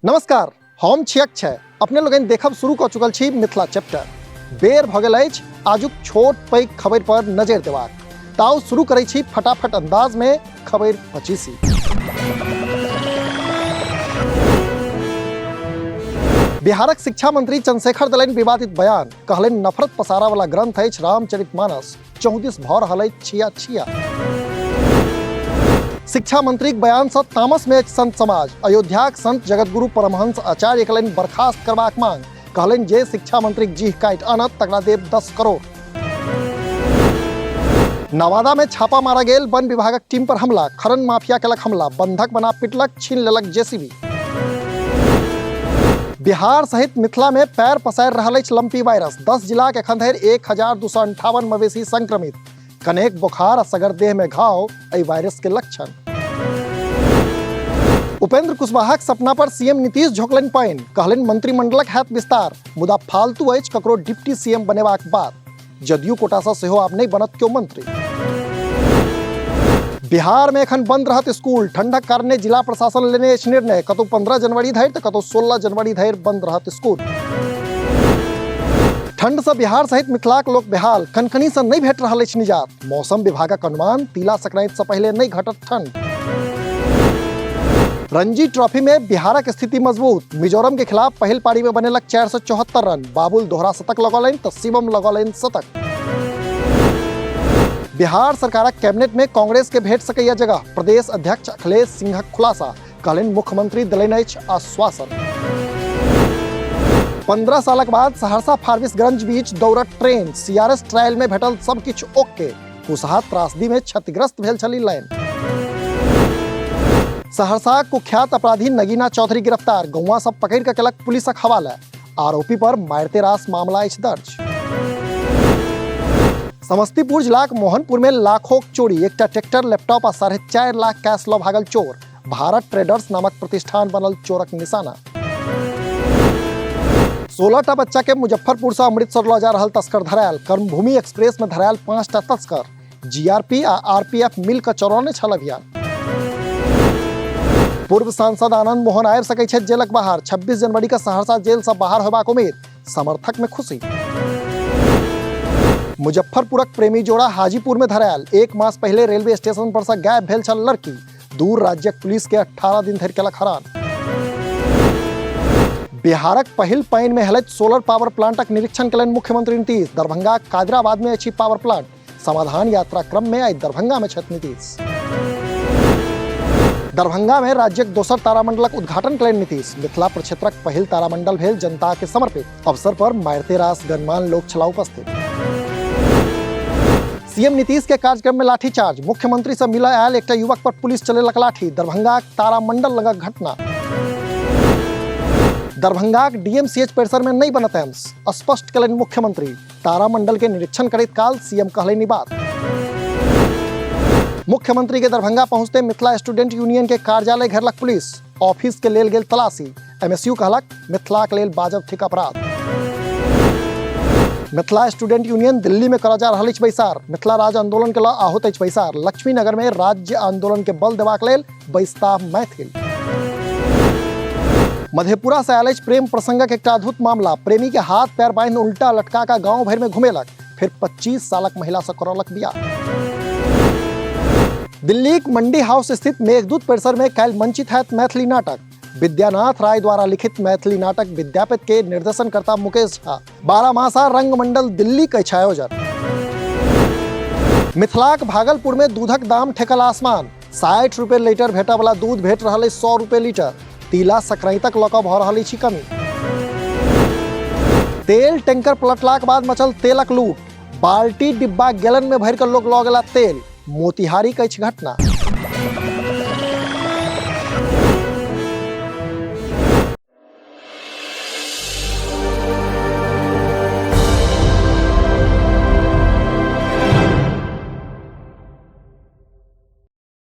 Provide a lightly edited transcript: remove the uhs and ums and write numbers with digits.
नमस्कार, हम छी अक्षय। अपने लोगन देखब शुरू कर चुकल छी मिथिला चैप्टर। बेर भ गेल अछि आजुक छोट पैघ खबर पर नजर देबाक। ताउ शुरू करै छी फटाफट अंदाज में खबर 25। बिहारक शिक्षा मंत्री चंद्रशेखर देलनि विवादित बयान। कहलनि नफरत पसारा वाला ग्रंथ अछि रामचरितमानस। 34 भ रहल अछि छिया छिया। शिक्षा मंत्री के बयान से तामस में संत समाज। अयोध्या संत जगतगुरु परमहंस आचार्य कहलनि बर्खास्त करबाक मांग। कहलनि जे शिक्षा मंत्री जीह काटि आनत तकरा देब 10 करोड़। नवादा में छापा मारा गेल वन विभागक टीम पर हमला। खनन माफिया केलक हमला। बंधक बना पिटलक, छीन लेलक जेसीबी। बिहार सहित मिथिला में पैर पसारि रहल अछि लंपी वायरस। 10 जिला के एखन धरि 1258 मवेशी संक्रमित। कनेक बोखार आ सगर देह में घाव एहि वायरस के लक्षण। उपेंद्र कुशवाहाक सपना पर सीएम नीतीश झोंकलनि पानि। कहलनि मंत्रिमंडलक हैत विस्तार, मुदा फालतू अछि ककरो डिप्टी सीएम बनेबाक बात। जदयू कोटा सँ सेहो आब नहि बनत केओ मंत्री। बिहार में एखन बंद रहत स्कूल। ठंडक कारणे जिला प्रशासन लेने अछि निर्णय। कतौ 15 जनवरी धरि तऽ कतौ 16 जनवरी धरि बंद रहत स्कूल। ठंड से बिहार सहित मिथिलाक लोक बेहाल। कनकनी से नहीं भेट रहल अछि निजात। मौसम विभागक अनुमान तिला संक्रांति से पहले नहीं घटत ठंड। रणजी ट्रॉफी में बिहारक स्थिति मजबूत। मिजोरम के खिलाफ पहिल पारी में बनेलक 474 रन। बाबुल दोहरा शतक लगौलनि तऽ शिवम लगौलनि शतक। बिहार सरकारक कैबिनेट में कांग्रेस के भेट सकैया जगह। प्रदेश अध्यक्ष अखिलेश सिंहक खुलासा। कहलनि मुख्यमंत्री देलनि अछि आश्वासन। 15 सालक बाद सहरसा फारबिसगंज बीच दौड़त ट्रेन। सीआरएस ट्रायल में भेटल सब किछु ओके। कुशहा त्रासदी में क्षतिग्रस्त भेल छली लाइन। सहरसा कुख्यात अपराधी नगीना चौधरी गिरफ्तार। गौवा सब पकड़ के केलक पुलिसक हवाला। आरोपी पर मारते रास मामला अछि दर्ज। समस्तीपुर जिलाक मोहनपुर में लाखों चोरी। एकटा ट्रैक्टर, लैपटॉप आ 4.5 लाख कैश लऽ भागल चोर। भारत ट्रेडर्स नामक प्रतिष्ठान बनल चोरक निशाना। 16 टा बच्चा के मुजफ्फरपुर से अमृतसर लऽ जा रहल तस्कर धरायल। कर्मभूमि एक्सप्रेस में धरायल 5 टा तस्कर। जीआरपी आ आरपीएफ मिल कऽ चौराने छल अभियान। पूर्व सांसद आनंद मोहन आबि सकै छथि जेलक बाहर। 26 जनवरी के सहरसा जेल से बाहर होबाक उम्मीद। समर्थक में खुशी। मुजफ्फरपुरक प्रेमी जोड़ा हाजीपुर में धरायल। 1 मास पहले रेलवे स्टेशन पर से गायब भेल छल लड़की। दूर राज्यक पुलिस के 18 दिन धरि केलक हरान। बिहारक पहिल पानि में हेलैत सोलर पावर प्लांटक निरीक्षण केलनि मुख्यमंत्री नीतीश। दरभंगा कादराबाद में अछि पावर प्लांट। समाधान यात्रा क्रम में आइ दरभंगा में छथि नीतीश। दरभंगा में राज्यक दोसर तारामंडलक उद्घाटन केलनि नीतीश। मिथिला प्रक्षेत्रक पहिल तारामंडल भेल जनता के समर्पित। अवसर पर मारिते रास गणमान्य लोक छला उपस्थित। सीएम नीतीश के कार्यक्रम में लाठीचार्ज। मुख्यमंत्री से मिलय आयल एकटा युवक पर पुलिस चलेलक लाठी। दरभंगा तारामंडल लगक घटना। दरभंगाक डीएमसीएच परिसर में नहीं बनत एम्स, स्पष्ट केलनि मुख्यमंत्री। तारामंडल के निरीक्षण करैत काल सीएम कहलनि बात। मुख्यमंत्री के दरभंगा पहुंचते मिथिला स्टूडेंट यूनियन के कार्यालय घेरलक पुलिस। ऑफिस के लेल गेल तलाशी। एमएसयू कहलक मिथिलाक लेल बाजब थिक अपराध। मिथिला स्टूडेंट यूनियन दिल्ली में करा जा रहल अछि बैसार। मिथिला राज्य आंदोलन के लऽ आहूत अछि बैसार। लक्ष्मी नगर में राज्य आंदोलन के बल देबाक लेल बैसता मैथिल। मधेपुरा से आयल अछि प्रेम प्रसंगक एकटा अद्भुत मामला। प्रेमी के हाथ पैर बांधि उल्टा लटका का गांव भर में घुमेलक, फिर 25 सालक महिला से करौलक बियाह। दिल्ली मंडी हाउस स्थित मेघदूत परिसर में काल्हि मंचित हैत मैथिली नाटक। विद्यानाथ राय द्वारा लिखित मैथिली नाटक विद्यापति के निर्देशनकर्ता मुकेश झा। 12मासा रंगमंडल दिल्ली के आयोजन। मिथिलाक भागलपुर में दूधक दाम ठेकल आसमान। 60 रुपए लीटर भेटय वाला दूध भेट रहल अछि 100 रुपए लीटर। तिला संक्रांतिक लऽ कऽ भऽ रहल अछि कमी। तेल टैंकर पलटलाक बाद मचल तेलक लूट। बाल्टी डिब्बा गैलन में भरि कऽ लोग लऽ गेला तेल। मोतिहारी के अछि घटना।